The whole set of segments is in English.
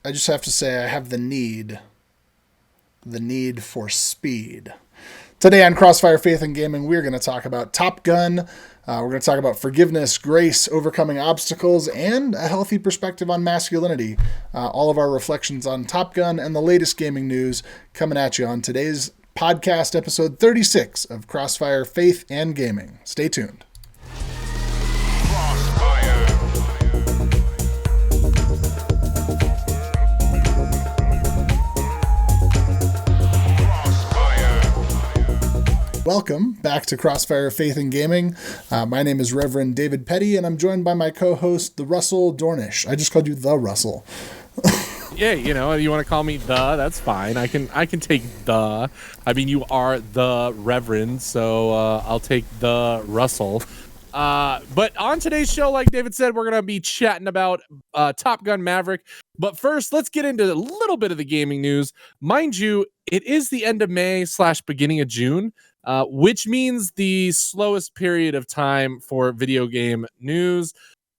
I just have to say I have the need for speed. Today on Crossfire Faith and Gaming, we're going to talk about Top Gun. We're going to talk about forgiveness, grace, overcoming obstacles, and a healthy perspective on masculinity. All of our reflections on Top Gun and the latest gaming news coming at you on today's podcast, episode 36 of Crossfire Faith and Gaming. Stay tuned. Welcome back to Crossfire Faith and Gaming. My name is Reverend David Petty, and I'm joined by my co-host, the Russell Dornish. I just called you the Russell. Yeah, you want to call me the, that's fine. I can take the. I mean, you are the Reverend, so I'll take the Russell. But on today's show, like David said, we're going to be chatting about Top Gun Maverick. But first, let's get into a little bit of the gaming news. Mind you, it is the end of May / beginning of June. Which means the slowest period of time for video game news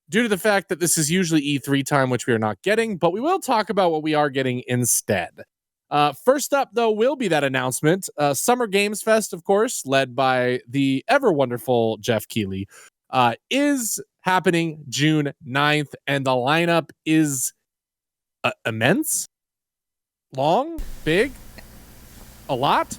due to the fact that this is usually E3 time, which we are not getting, but we will talk about what we are getting instead. First up, though, will be that announcement. Summer Games Fest, of course, led by the ever wonderful Jeff Keighley, is happening June 9th, and the lineup is immense, long, big, a lot.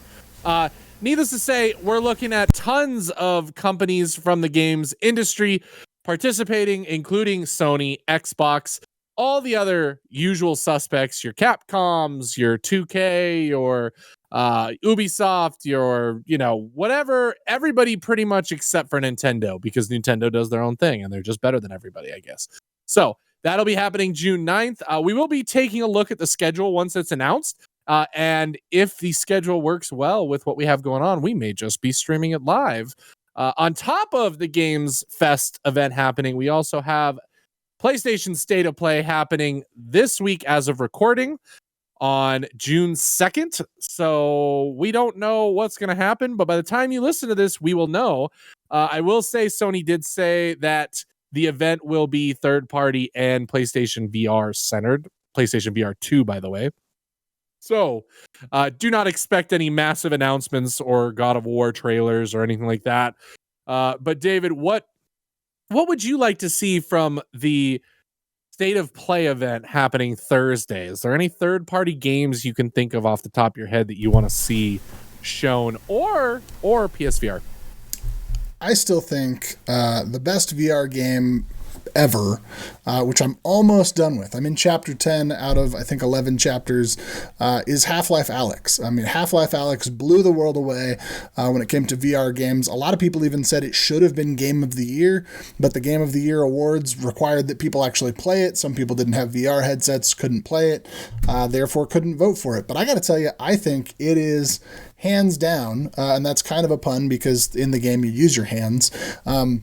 Needless to say, we're looking at tons of companies from the games industry participating, including Sony, Xbox, all the other usual suspects, your Capcoms, your 2K, your Ubisoft, your, whatever, everybody pretty much except for Nintendo, because Nintendo does their own thing and they're just better than everybody, I guess. So that'll be happening June 9th. We will be taking a look at the schedule once it's announced. And if the schedule works well with what we have going on, we may just be streaming it live. On top of the Games Fest event happening, we also have PlayStation State of Play happening this week as of recording on June 2nd. So we don't know what's going to happen, but by the time you listen to this, we will know. I will say Sony did say that the event will be third-party and PlayStation VR centered. PlayStation VR 2, by the way. So do not expect any massive announcements or God of War trailers or anything like that. But David, what would you like to see from the State of Play event happening Thursday? Is there any third-party games you can think of off the top of your head that you want to see shown, or PSVR? I still think the best VR game ever, which I'm almost done with. I'm in chapter 10 out of, I think, 11 chapters, is Half-Life Alyx. I mean, Half-Life Alyx blew the world away when it came to VR games. A lot of people even said it should have been Game of the Year, but the Game of the Year awards required that people actually play it. Some people didn't have VR headsets, couldn't play it, therefore couldn't vote for it. But I got to tell you, I think it is hands down, and that's kind of a pun because in the game you use your hands,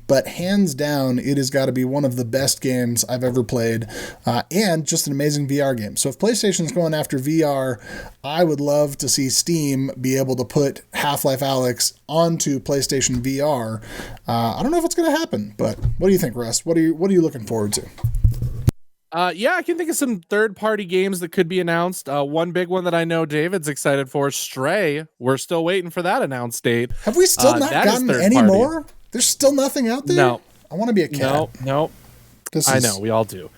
but hands down, it has got to be one of the best games I've ever played, and just an amazing VR game. So if PlayStation's going after VR, I would love to see Steam be able to put Half-Life Alyx onto PlayStation VR. I don't know if it's going to happen, but what do you think, Russ? What are you looking forward to? Yeah, I can think of some third-party games that could be announced. One big one that I know David's excited for, Stray. We're still waiting for that announced date. Have we still not gotten any more? There's still nothing out there? No. I want to be a cat. No. I know, we all do.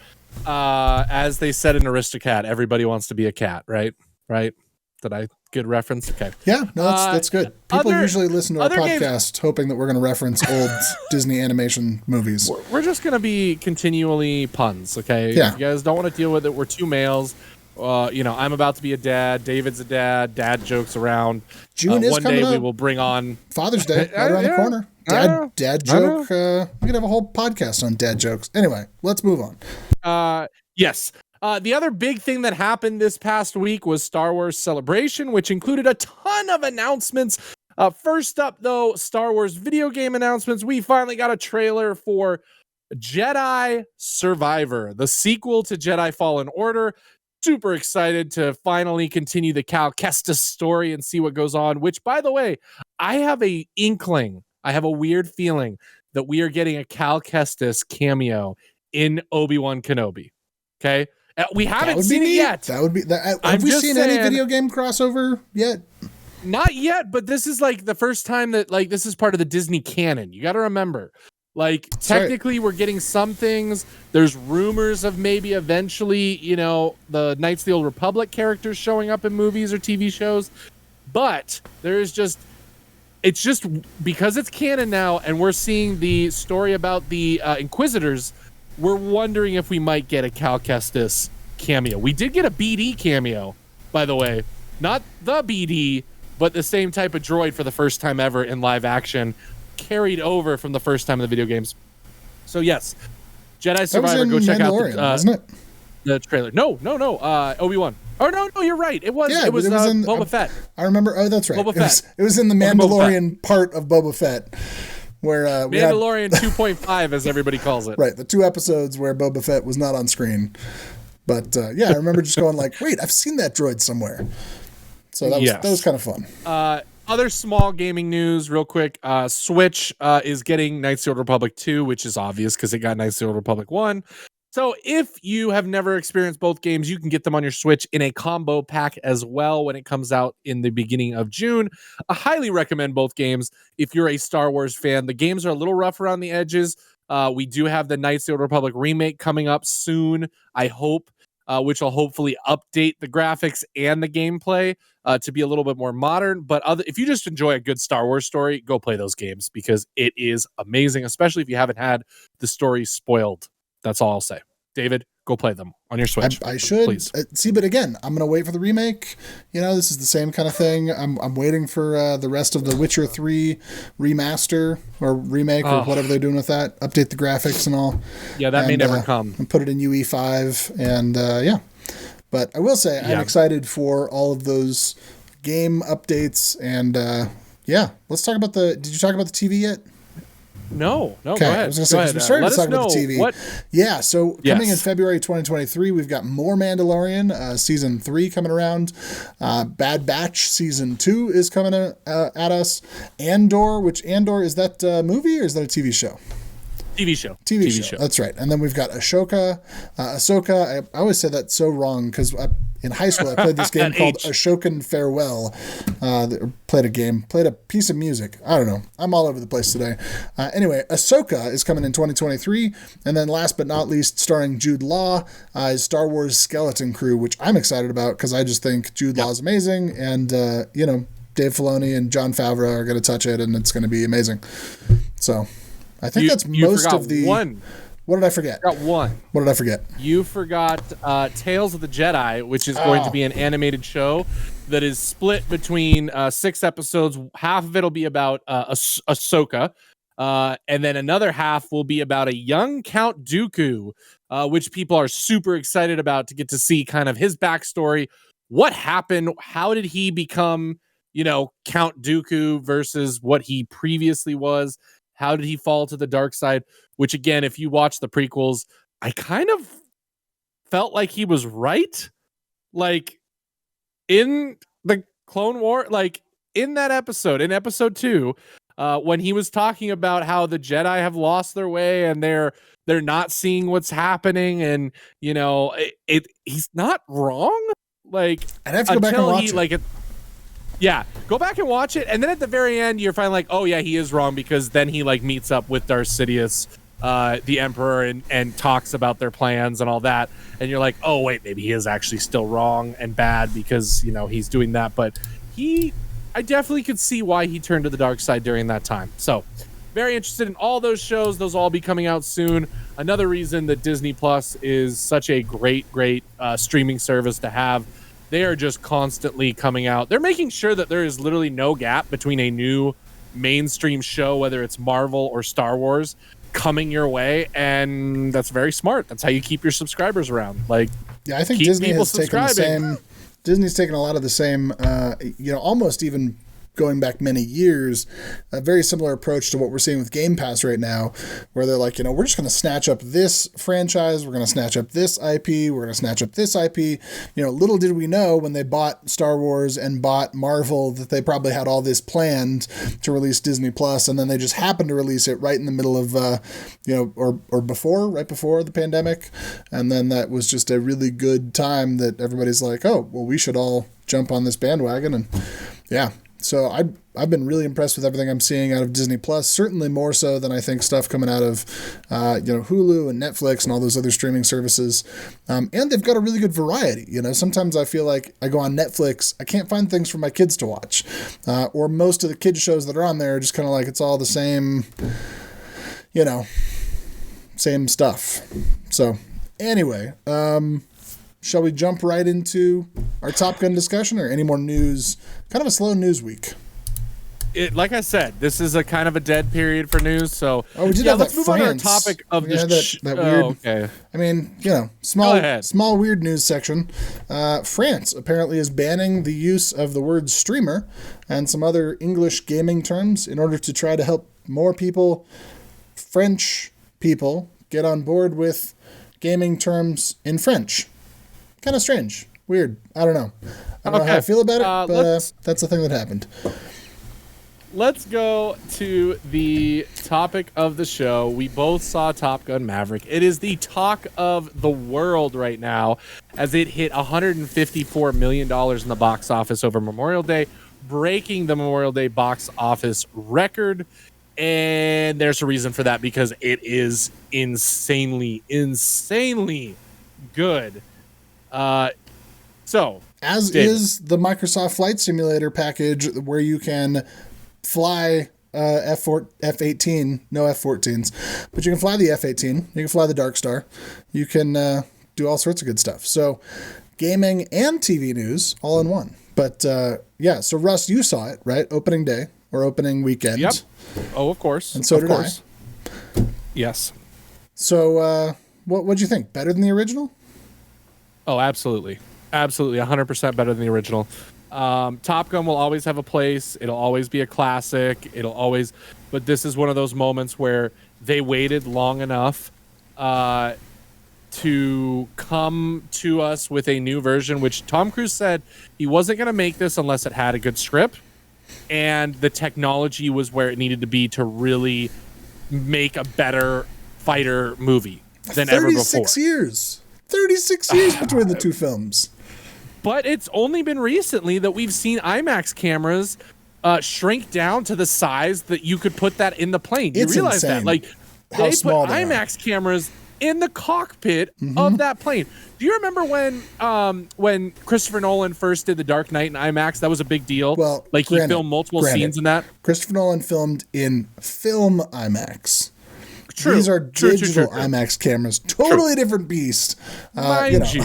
As they said in Aristocat, everybody wants to be a cat, right? Right? Did I good reference? Okay. Yeah, no, that's good. People usually listen to our podcast hoping that we're going to reference old Disney animation movies. We're just going to be continually puns, okay? Yeah. If you guys don't want to deal with it, we're two males. I'm about to be a dad. David's a dad. Dad jokes around. June is one coming day up. We will bring on Father's Day right around the corner. Dad joke. We could have a whole podcast on dad jokes. Anyway, let's move on. Yes. The other big thing that happened this past week was Star Wars Celebration, which included a ton of announcements. First up, though, Star Wars video game announcements. We finally got a trailer for Jedi Survivor, the sequel to Jedi Fallen Order. Super excited to finally continue the Cal Kestis story and see what goes on, which, by the way, I have a weird feeling that we are getting a Cal Kestis cameo in Obi-Wan Kenobi. Okay? We haven't seen it yet. That would be. Have we seen any video game crossover yet? Not yet, but this is like the first time that like this is part of the Disney canon. You got to remember, like technically we're getting some things. There's rumors of maybe eventually, the Knights of the Old Republic characters showing up in movies or TV shows, but it's just because it's canon now, and we're seeing the story about the Inquisitors. We're wondering if we might get a Cal Kestis cameo. We did get a BD cameo, by the way. Not the BD, but the same type of droid for the first time ever in live action, carried over from the first time in the video games. So yes, Jedi Survivor. Go check out the trailer. No. Obi-Wan. Oh no, you're right. It was in Boba Fett. I remember. Oh, that's right. Boba Fett. It was in the Mandalorian part of Boba Fett. Where Mandalorian 2.5, as everybody calls it. Right, the 2 episodes where Boba Fett was not on screen. But I remember just going like, wait, I've seen that droid somewhere. So that was kind of fun. Other small gaming news, real quick. Switch is getting Knights of the Old Republic 2, which is obvious because it got Knights of the Old Republic 1. So if you have never experienced both games, you can get them on your Switch in a combo pack as well when it comes out in the beginning of June. I highly recommend both games if you're a Star Wars fan. The games are a little rough around the edges. We do have the Knights of the Old Republic remake coming up soon, I hope, which will hopefully update the graphics and the gameplay to be a little bit more modern. But if you just enjoy a good Star Wars story, go play those games because it is amazing, especially if you haven't had the story spoiled. That's all I'll say. David, go play them on your Switch. I should. Please. See, but again, I'm going to wait for the remake. This is the same kind of thing. I'm waiting for the rest of the Witcher 3 remaster or remake or whatever they're doing with that. Update the graphics and all. Yeah, that may never come. And put it in UE5. And But I will say I'm excited for all of those game updates. And let's talk about did you talk about the TV yet? No, okay. Go ahead. I was going to say, because we started to talk about the TV. Yeah, so coming in February 2023, we've got more Mandalorian, Season 3 coming around. Bad Batch Season 2 is coming at us. Andor, is that a movie or is that a TV show? TV show. TV show. That's right. And then we've got Ahsoka. I always say that so wrong because in high school I played this game called Ashokan Farewell. Played a piece of music. I don't know. I'm all over the place today. Anyway, Ahsoka is coming in 2023. And then last but not least, starring Jude Law, is Star Wars Skeleton Crew, which I'm excited about because I just think Jude Law is amazing. And, Dave Filoni and Jon Favreau are going to touch it and it's going to be amazing. So I think that's most of the one. What did I forget? Got one. What did I forget? You forgot Tales of the Jedi, which is going to be an animated show that is split between 6 episodes. Half of it will be about Ahsoka, and then another half will be about a young Count Dooku, which people are super excited about to get to see kind of his backstory. What happened? How did he become, Count Dooku versus what he previously was? How did he fall to the dark side? Which, again, if you watch the prequels, I kind of felt like he was right. Like, in the Clone War, like, in that episode, in episode 2, when he was talking about how the Jedi have lost their way and they're not seeing what's happening and, he's not wrong. Like, I'd have to go back and watch it. Yeah, go back and watch it, and then at the very end, you're finally like, oh yeah, he is wrong, because then he meets up with Darth Sidious, the Emperor, and talks about their plans and all that, and you're like, oh wait, maybe he is actually still wrong and bad because he's doing that, but I definitely could see why he turned to the dark side during that time. So, very interested in all those shows. Those will all be coming out soon. Another reason that Disney Plus is such a great streaming service to have. They are just constantly coming out. They're making sure that there is literally no gap between a new mainstream show, whether it's Marvel or Star Wars, coming your way, and that's very smart. That's how you keep your subscribers around. I think Disney has taken the same. Disney's taken a lot of the same, almost even going back many years, a very similar approach to what we're seeing with Game Pass right now, where they're like, we're just going to snatch up this franchise, we're going to snatch up this IP, we're going to snatch up this IP. Little did we know when they bought Star Wars and bought Marvel that they probably had all this planned to release Disney Plus, and then they just happened to release it right in the middle of, right before the pandemic, and then that was just a really good time that everybody's like, oh, well, we should all jump on this bandwagon, and yeah. So I've been really impressed with everything I'm seeing out of Disney Plus, certainly more so than I think stuff coming out of, Hulu and Netflix and all those other streaming services. And they've got a really good variety. Sometimes I feel like I go on Netflix, I can't find things for my kids to watch, or most of the kids shows that are on there are just kind of like, it's all the same, same stuff. So anyway, shall we jump right into our Top Gun discussion, or any more news? Kind of a slow news week. Like I said, this is a kind of a dead period for news. So we did have let's that move France. on to our topic of that weird. Okay. I mean, small weird news section. France apparently is banning the use of the word streamer and some other English gaming terms in order to try to help more people, French people, get on board with gaming terms in French. Kind of strange. Weird. I don't know. I don't know how I feel about it, but that's the thing that happened. Let's go to the topic of the show. We both saw Top Gun Maverick. It is the talk of the world right now, as it hit $154 million in the box office over Memorial Day, breaking the Memorial Day box office record. And there's a reason for that, because it is insanely good. Is the Microsoft Flight Simulator package, where you can fly F-18, no F-14s, but you can fly the F-18, you can fly the Dark Star, you can do all sorts of good stuff. So gaming and TV news all in one. But so Russ, you saw it, right? Opening day or opening weekend. Yep. Oh, of course. And so did I. Yes. So what'd you think? Better than the original? Oh, absolutely. Absolutely. 100% better than the original. Top Gun will always have a place. It'll always be a classic. But this is one of those moments where they waited long enough to come to us with a new version, which Tom Cruise said he wasn't going to make this unless it had a good script, and the technology was where it needed to be to really make a better fighter movie than ever before. 36 years between the two films. But it's only been recently that we've seen IMAX cameras shrink down to the size that you could put that in the plane. You realize insane. that? Like, How they small put they IMAX cameras in the cockpit of that plane. Do you remember when Christopher Nolan first did The Dark Knight in IMAX? That was a big deal. Well, he filmed multiple scenes in that. Christopher Nolan filmed in film IMAX. These are digital IMAX cameras. Totally different beast. Mind you.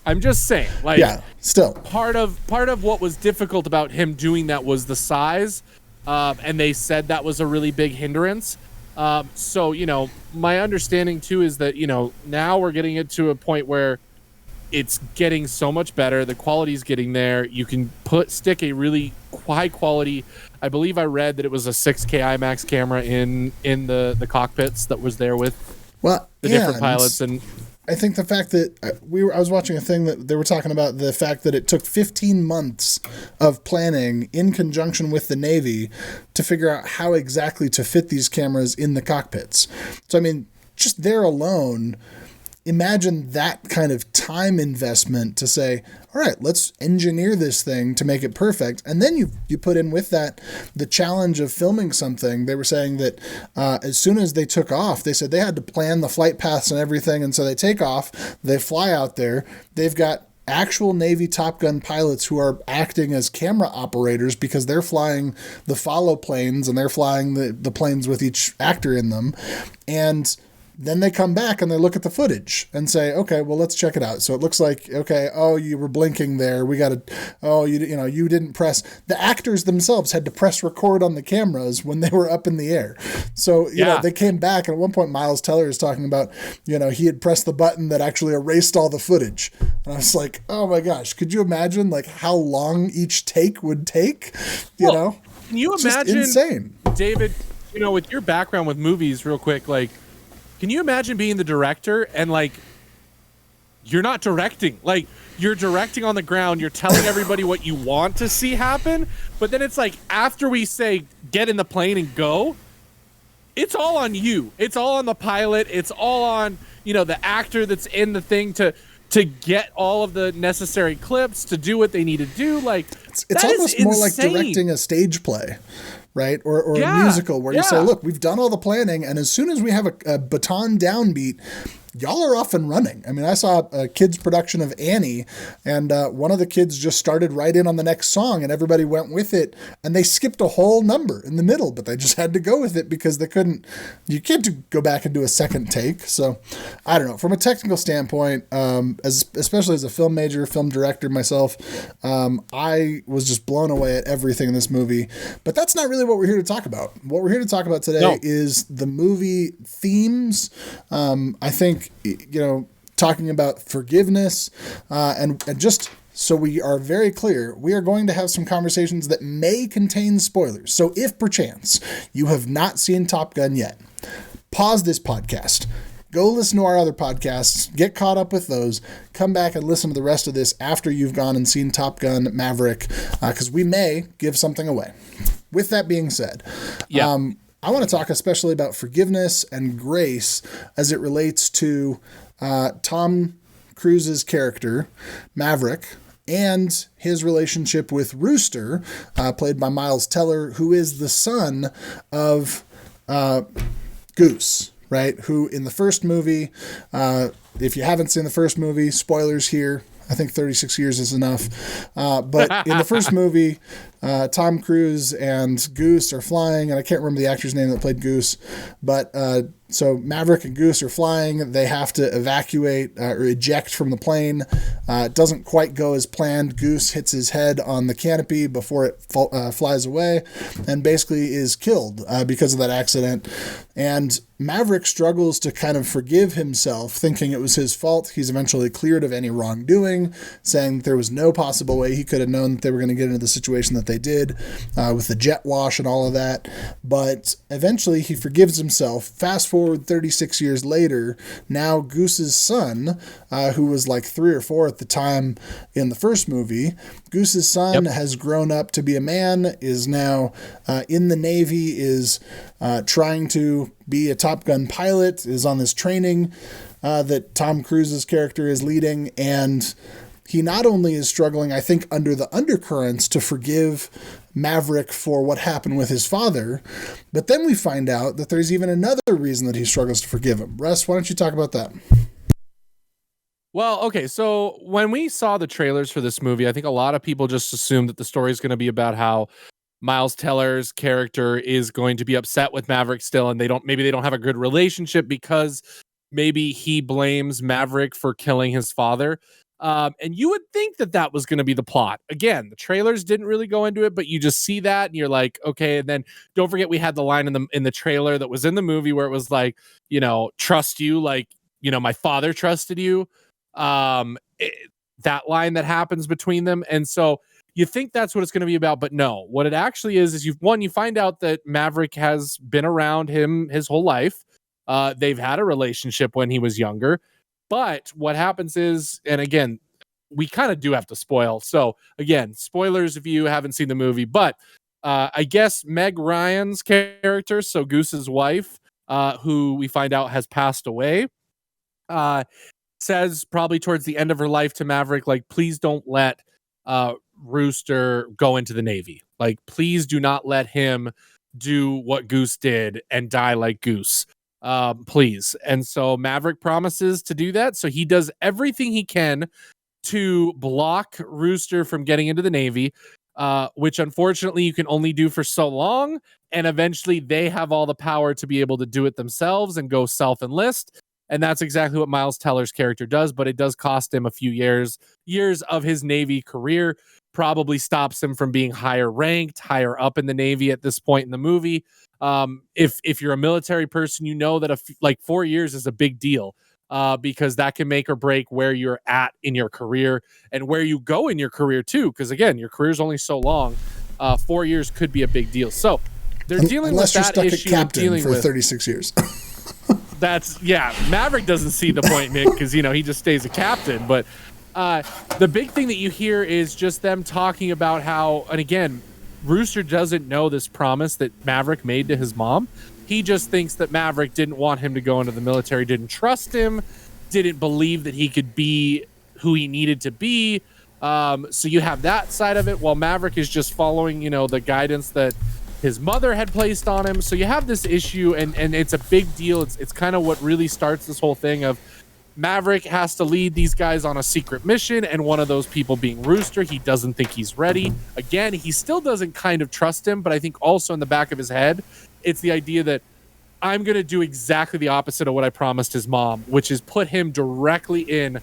I'm just saying. Like, still. Part of what was difficult about him doing that was the size, and they said that was a really big hindrance. So, my understanding too is that, now we're getting it to a point where it's getting so much better. The quality's getting there. You can stick a really high quality. I believe I read that it was a 6K IMAX camera in the cockpits that was there with the different pilots. And I think the fact that I was watching a thing that they were talking about the fact that it took 15 months of planning in conjunction with the Navy to figure out how exactly to fit these cameras in the cockpits. So, I mean, just there alone, imagine that kind of time investment to say, all right, let's engineer this thing to make it perfect. And then you put in with that the challenge of filming something. They were saying that as soon as they took off, they said they had to plan the flight paths and everything. And so they take off, they fly out there, they've got actual Navy Top Gun pilots who are acting as camera operators because they're flying the follow planes and they're flying the planes with each actor in them. And Then they come back and they look at the footage and say, okay, well, let's check it out. So it looks like, okay, oh, you were blinking there. We got to, oh, you didn't press. The actors themselves had to press record on the cameras when they were up in the air. So, you know, they came back, and at one point Miles Teller is talking about, you know, he had pressed the button that actually erased all the footage. And I was like, oh my gosh, could you imagine like how long each take would take? You know? Can you imagine, insane. David, you know, with your background with movies real quick, like, can you imagine being the director and like you're not directing, like you're directing on the ground, you're telling everybody what you want to see happen, but then it's like after we say get in the plane and go, it's all on you. It's all on the pilot. It's all on, you know, the actor that's in the thing to get all of the necessary clips to do what they need to do. Like it's almost more like directing a stage play. Right? Or a musical where you say, look, we've done all the planning, and as soon as we have a baton downbeat, y'all are off and running. I mean, I saw a kid's production of Annie, and one of the kids just started right in on the next song, and everybody went with it, and they skipped a whole number in the middle, but they just had to go with it because they couldn't, you can't go back and do a second take. So I don't know. From a technical standpoint, especially as a film major, film director myself, I was just blown away at everything in this movie. But that's not really what we're here to talk about. What we're here to talk about today is the movie themes. I think, you know, talking about forgiveness, and just so we are very clear, we are going to have some conversations that may contain spoilers. So if perchance you have not seen Top Gun yet, pause this podcast. Go listen to our other podcasts, get caught up with those, come back and listen to the rest of this after you've gone and seen Top Gun Maverick, because we may give something away. With that being said, I want to talk especially about forgiveness and grace as it relates to Tom Cruise's character, Maverick, and his relationship with Rooster, played by Miles Teller, who is the son of Goose, right? Who in the first movie, if you haven't seen the first movie, spoilers here, I think 36 years is enough. But in the first movie, Tom Cruise and Goose are flying, and I can't remember the actor's name that played Goose, but so Maverick and Goose are flying. They have to evacuate or eject from the plane. It doesn't quite go as planned. Goose hits his head on the canopy before it flies away and basically is killed because of that accident. And Maverick struggles to kind of forgive himself, thinking it was his fault. He's eventually cleared of any wrongdoing, saying that there was no possible way he could have known that they were going to get into the situation that they did with the jet wash and all of that. But eventually he forgives himself. Fast forward 36 years later, now Goose's son, who was like 3 or 4 at the time in the first movie, Goose's son has grown up to be a man, is now in the Navy, is trying to be a Top Gun pilot, is on this training that Tom Cruise's character is leading, and he not only is struggling, I think, under the undercurrents to forgive Maverick for what happened with his father, but then we find out that there's even another reason that he struggles to forgive him. Russ, why don't you talk about that? Well, okay, so when we saw the trailers for this movie, I think a lot of people just assumed that the story is going to be about how Miles Teller's character is going to be upset with Maverick still, and they don't have a good relationship because maybe he blames Maverick for killing his father. And you would think that that was going to be the plot. Again, the trailers didn't really go into it, but you just see that and you're like, okay. And then don't forget, we had the line in the trailer that was in the movie where it was like, you know, trust you, like, you know, my father trusted you. That line that happens between them. And so you think that's what it's going to be about, but no, what it actually is you find out that Maverick has been around him his whole life. They've had a relationship when he was younger. But what happens is, and again, we kind of do have to spoil. So again, spoilers if you haven't seen the movie, but I guess Meg Ryan's character, so Goose's wife, who we find out has passed away, says probably towards the end of her life to Maverick, like, please don't let Rooster go into the Navy. Like, please do not let him do what Goose did and die like Goose. Please. And so Maverick promises to do that. So he does everything he can to block Rooster from getting into the Navy. which unfortunately you can only do for so long. And eventually they have all the power to be able to do it themselves and go self-enlist. And that's exactly what Miles Teller's character does, but it does cost him a few years of his Navy career, probably stops him from being higher ranked, higher up in the Navy at this point in the movie. If you're a military person, you know that like 4 years is a big deal, because that can make or break where you're at in your career and where you go in your career too. Because again, your career is only so long. 4 years could be a big deal. So they're dealing with that issue. Captain for 36 years. Maverick doesn't see the point, Nick, because he just stays a captain. But the big thing that you hear is just them talking about how, and again, Rooster doesn't know this promise that Maverick made to his mom. He just thinks that Maverick didn't want him to go into the military, didn't trust him, didn't believe that he could be who he needed to be. So you have that side of it, while Maverick is just following, the guidance that his mother had placed on him. So you have this issue, and it's a big deal. It's kind of what really starts this whole thing of Maverick has to lead these guys on a secret mission, and one of those people being Rooster. He doesn't think he's ready. Again, he still doesn't kind of trust him, but I think also in the back of his head, it's the idea that I'm going to do exactly the opposite of what I promised his mom, which is put him directly in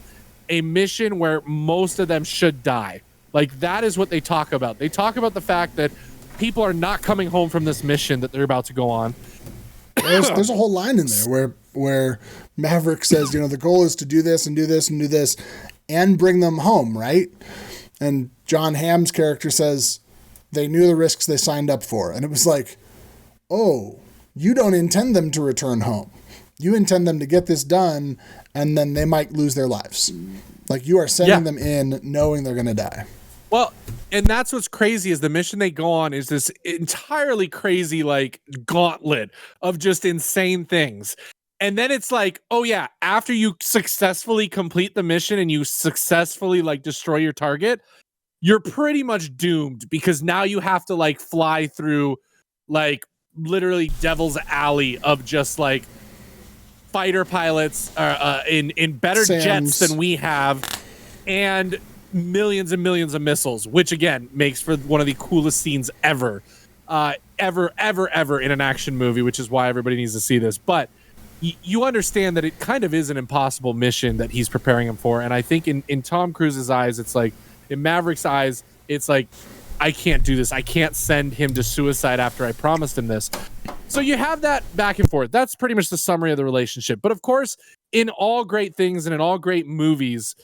a mission where most of them should die. Like, that is what they talk about. They talk about the fact that people are not coming home from this mission that they're about to go on. There's a whole line in there where Maverick says, the goal is to do this and do this and do this and bring them home, right? And John Hamm's character says they knew the risks they signed up for. And it was like, oh, you don't intend them to return home. You intend them to get this done, and then they might lose their lives. Like, you are sending them in knowing they're going to die. Well, and that's what's crazy is the mission they go on is this entirely crazy, like, gauntlet of just insane things. And then it's like, oh yeah, after you successfully complete the mission and you successfully, like, destroy your target, you're pretty much doomed, because now you have to, like, fly through, like, literally Devil's Alley of just, like, fighter pilots in better jets than we have, and millions and millions of missiles, which again makes for one of the coolest scenes ever in an action movie, which is why everybody needs to see this. But you understand that it kind of is an impossible mission that he's preparing him for. And I think in Tom Cruise's eyes, it's like, in Maverick's eyes, it's like, I can't do this. I can't send him to suicide after I promised him this. So you have that back and forth. That's pretty much the summary of the relationship. But of course, in all great things and in all great movies,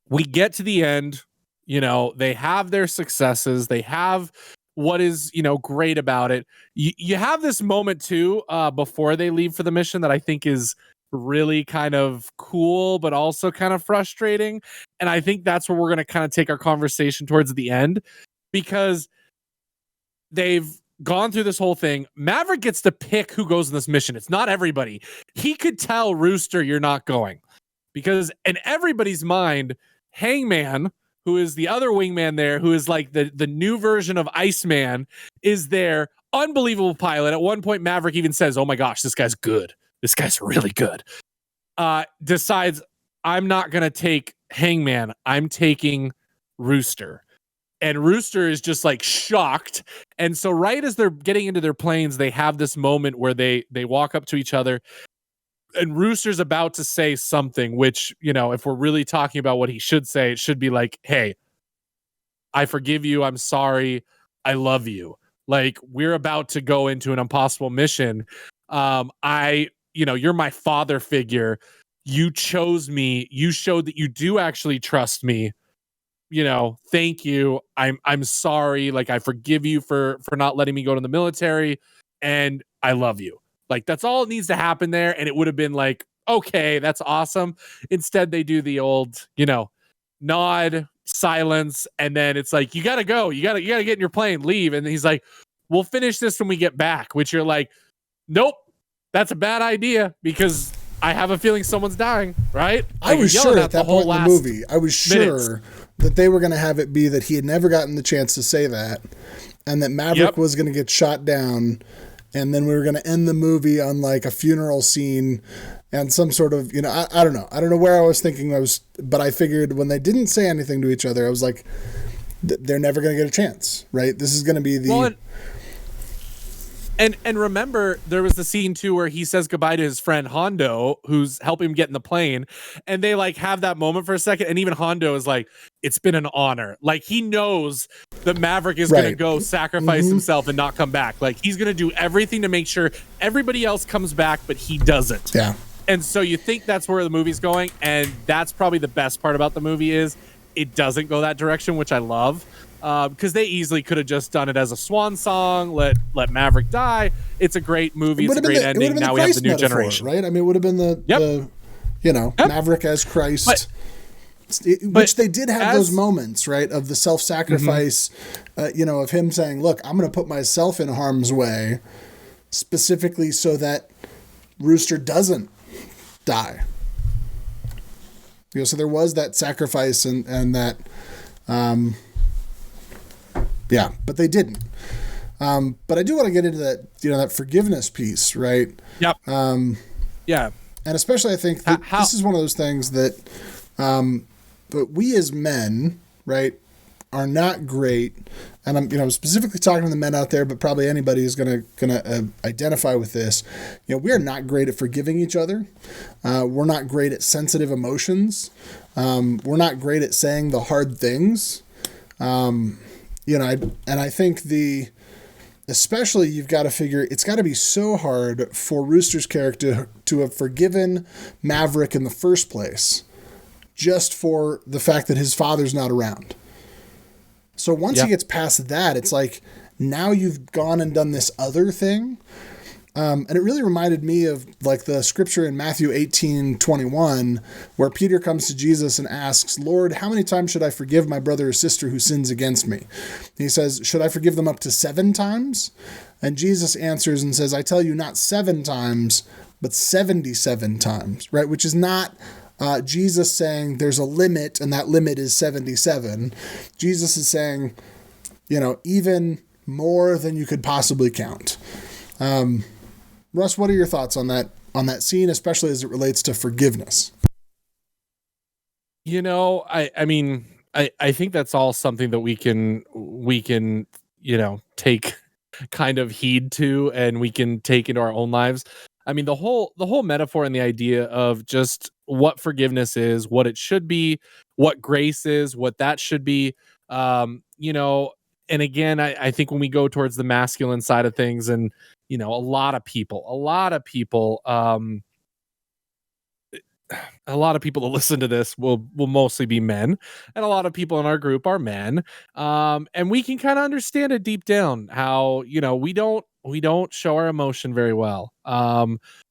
we get to the end, they have their successes. They have what is, great about it. You have this moment too, before they leave for the mission that I think is really kind of cool, but also kind of frustrating. And I think that's where we're going to kind of take our conversation towards the end, because they've gone through this whole thing. Maverick gets to pick who goes in this mission. It's not everybody. He could tell Rooster, you're not going, because in everybody's mind, Hangman, who is the other wingman there, who is like the new version of Iceman, is there. Unbelievable pilot. At one point, Maverick even says, oh my gosh, this guy's good. This guy's really good. Decides, I'm not going to take Hangman. I'm taking Rooster. And Rooster is just like shocked. And so right as they're getting into their planes, they have this moment where they walk up to each other. And Rooster's about to say something, which, if we're really talking about what he should say, it should be like, hey, I forgive you. I'm sorry. I love you. Like, we're about to go into an impossible mission. You're my father figure. You chose me. You showed that you do actually trust me. Thank you. I'm sorry. Like, I forgive you for not letting me go to the military, and I love you. Like, that's all it needs to happen there. And it would have been like, okay, that's awesome. Instead, they do the old, nod, silence. And then it's like, you got to go. You got to get in your plane, leave. And he's like, we'll finish this when we get back, which you're like, nope, that's a bad idea, because I have a feeling someone's dying, right? I was sure at that point in the movie, I was sure that they were going to have it be that he had never gotten the chance to say that, and that Maverick was going to get shot down. And then we were going to end the movie on like a funeral scene and some sort of, I don't know. I don't know where I was thinking but I figured when they didn't say anything to each other, I was like, they're never going to get a chance, right? This is going to be the... Well, and remember, there was the scene too where he says goodbye to his friend Hondo, who's helping him get in the plane, and they like have that moment for a second, and even Hondo is like, "It's been an honor." Like he knows that Maverick is going to go sacrifice himself and not come back. Like he's going to do everything to make sure everybody else comes back, but he doesn't. Yeah. And so you think that's where the movie's going, and that's probably the best part about the movie is it doesn't go that direction, which I love. Because they easily could have just done it as a swan song, let Maverick die. It's a great movie. It's a great ending. Now we have the new generation, right? I mean, it would have been the Maverick as Christ, which they did have those moments, right, of the self-sacrifice, of him saying, "Look, I'm going to put myself in harm's way, specifically so that Rooster doesn't die." So there was that sacrifice and that. Yeah, but they didn't. But I do want to get into that, that forgiveness piece, right? Yep. Yeah. And especially I think that this is one of those things that but we as men, right, are not great. And I'm specifically talking to the men out there, but probably anybody is gonna identify with this. We are not great at forgiving each other. We're not great at sensitive emotions. We're not great at saying the hard things. I think especially you've got to figure it's got to be so hard for Rooster's character to have forgiven Maverick in the first place, just for the fact that his father's not around. So once he gets past that, it's like, now you've gone and done this other thing. And it really reminded me of like the scripture in Matthew 18:21, where Peter comes to Jesus and asks, "Lord, how many times should I forgive my brother or sister who sins against me?" And he says, "Should I forgive them up to 7 times?" And Jesus answers and says, "I tell you, not 7 times, but 77 times," right? Which is not Jesus saying there's a limit and that limit is 77. Jesus is saying, even more than you could possibly count. Russ, what are your thoughts on that scene, especially as it relates to forgiveness? I mean, I think that's all something that we can take kind of heed to, and we can take into our own lives. I mean, the whole metaphor and the idea of just what forgiveness is, what it should be, what grace is, what that should be. And again, I think when we go towards the masculine side of things, and a lot of people that listen to this will mostly be men, and a lot of people in our group are men. And we can kind of understand it deep down how, we don't show our emotion very well.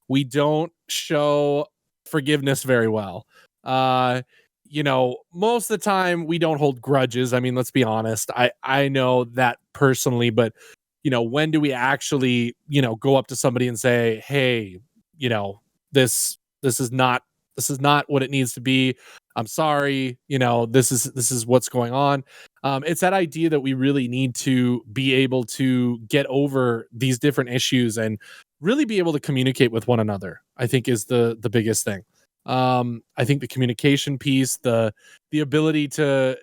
We don't show forgiveness very well. Most of the time we don't hold grudges. I mean, let's be honest. I know that personally, but when do we actually, go up to somebody and say, "Hey, this is not what it needs to be. I'm sorry. This is what's going on." It's that idea that we really need to be able to get over these different issues and really be able to communicate with one another, I think is the biggest thing. I think the communication piece, the ability to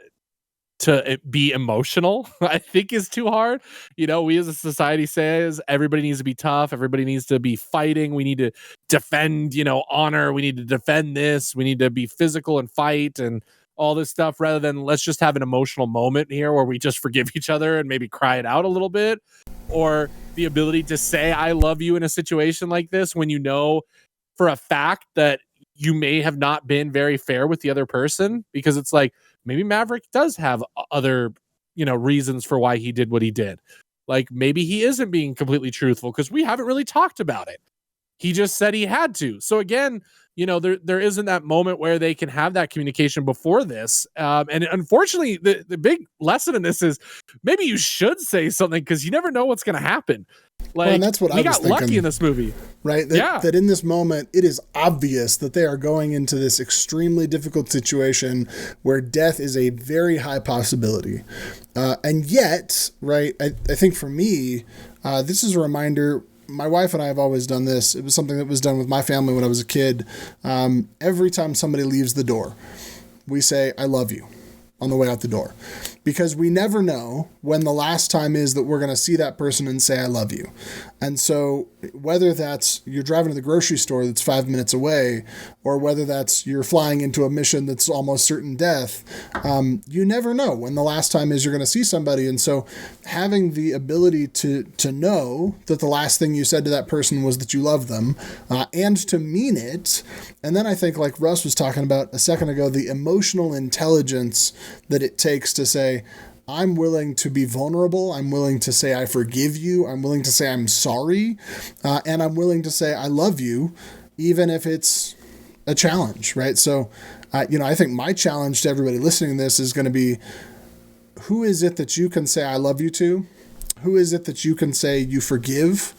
be emotional, I think is too hard. We as a society says everybody needs to be tough. Everybody needs to be fighting. We need to defend, honor. We need to defend this. We need to be physical and fight and all this stuff, rather than let's just have an emotional moment here where we just forgive each other and maybe cry it out a little bit. Or the ability to say, "I love you" in a situation like this, when for a fact that you may have not been very fair with the other person, because it's like, maybe Maverick does have other, reasons for why he did what he did. Like maybe he isn't being completely truthful because we haven't really talked about it. He just said he had to. So again, there isn't that moment where they can have that communication before this. And unfortunately, the big lesson in this is maybe you should say something, because you never know what's going to happen. And that's what I was thinking. We got lucky in this movie. Right? That in this moment, it is obvious that they are going into this extremely difficult situation where death is a very high possibility. And yet, right, I think for me, this is a reminder. My wife and I have always done this. It was something that was done with my family when I was a kid. Every time somebody leaves the door, we say, "I love you," on the way out the door. because we never know when the last time is that we're going to see that person and say, I love you. And so whether that's you're driving to the grocery store that's 5 minutes away, or whether that's you're flying into a mission that's almost certain death, you never know when the last time is you're going to see somebody. And so having the ability to know that the last thing you said to that person was that you love them, and to mean it. And then I think, like Russ was talking about a second ago, the emotional intelligence that it takes to say, I'm willing to be vulnerable. I'm willing to say, I forgive you. I'm willing to say, I'm sorry. And I'm willing to say, I love you, even if it's a challenge, right? So, I think my challenge to everybody listening to this is going to be, who is it that you can say, I love you to? Who is it that you can say you forgive?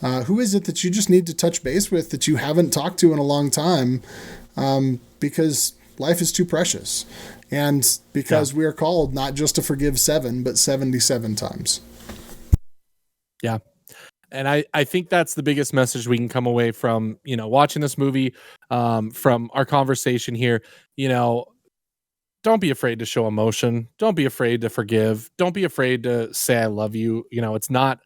Who is it that you just need to touch base with that you haven't talked to in a long time? Because life is too precious. And because we are called not just to forgive 7, but 77 times. Yeah. And I think that's the biggest message we can come away from, watching this movie, from our conversation here. Don't be afraid to show emotion. Don't be afraid to forgive. Don't be afraid to say, I love you. It's not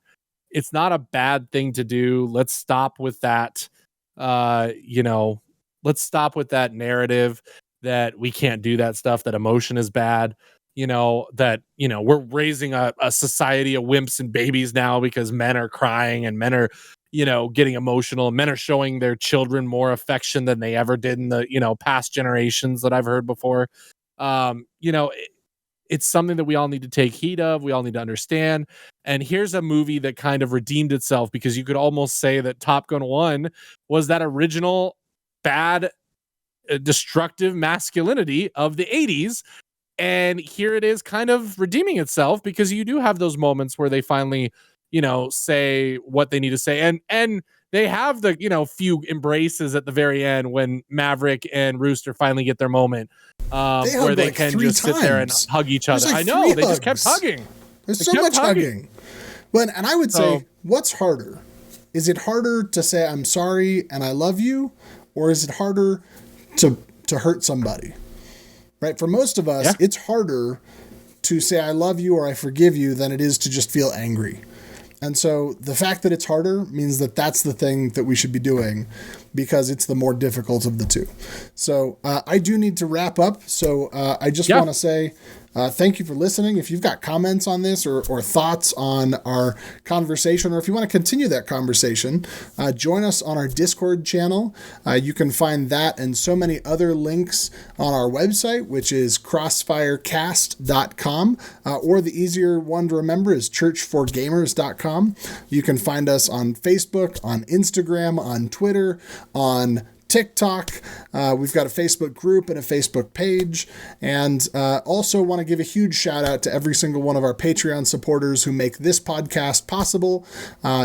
a bad thing to do. Let's stop with that. Let's stop with that narrative that we can't do that stuff, that emotion is bad, that, we're raising a society of wimps and babies now because men are crying and men are, getting emotional. Men are showing their children more affection than they ever did in the, past generations that I've heard before. It's something that we all need to take heed of. We all need to understand. And here's a movie that kind of redeemed itself, because you could almost say that Top Gun 1 was that original bad, destructive masculinity of the 80s. And here it is kind of redeeming itself, because you do have those moments where they finally, say what they need to say. And they have the, few embraces at the very end when Maverick and Rooster finally get their moment, where they can just sit there and hug each other. I know, they just kept hugging. There's so much hugging. Well, and I would say, what's harder? Is it harder to say I'm sorry and I love you, or is it harder to hurt somebody? Right? For most of us, it's harder to say I love you or I forgive you than it is to just feel angry. And so the fact that it's harder means that that's the thing that we should be doing, because it's the more difficult of the two. So I do need to wrap up. So I just want to say thank you for listening. If you've got comments on this or thoughts on our conversation, or if you want to continue that conversation, join us on our Discord channel. You can find that and so many other links on our website, which is crossfirepodcast.com, or the easier one to remember is churchforgamers.com. You can find us on Facebook, on Instagram, on Twitter, on TikTok. We've got a Facebook group and a Facebook page, and also want to give a huge shout out to every single one of our Patreon supporters who make this podcast possible.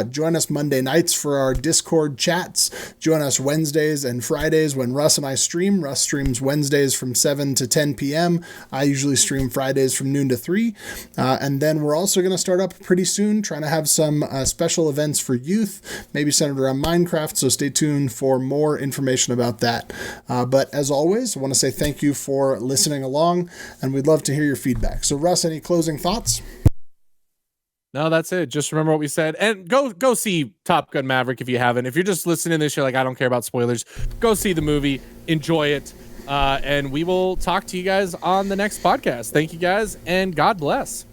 Join us Monday nights for our Discord chats. Join us Wednesdays and Fridays when Russ and I stream. Russ streams Wednesdays from 7 to 10 p.m. I usually stream Fridays from noon to 3. And then we're also going to start up pretty soon, trying to have some special events for youth, maybe centered around Minecraft, so stay tuned for more information about that. But as always, I want to say thank you for listening along, and we'd love to hear your feedback. So Russ, any closing thoughts? No, that's it. Just remember what we said, and go see Top Gun Maverick if you haven't. If you're just listening to this, you're like, I don't care about spoilers. Go see the movie, enjoy it, and we will talk to you guys on the next podcast. Thank you guys, and God bless.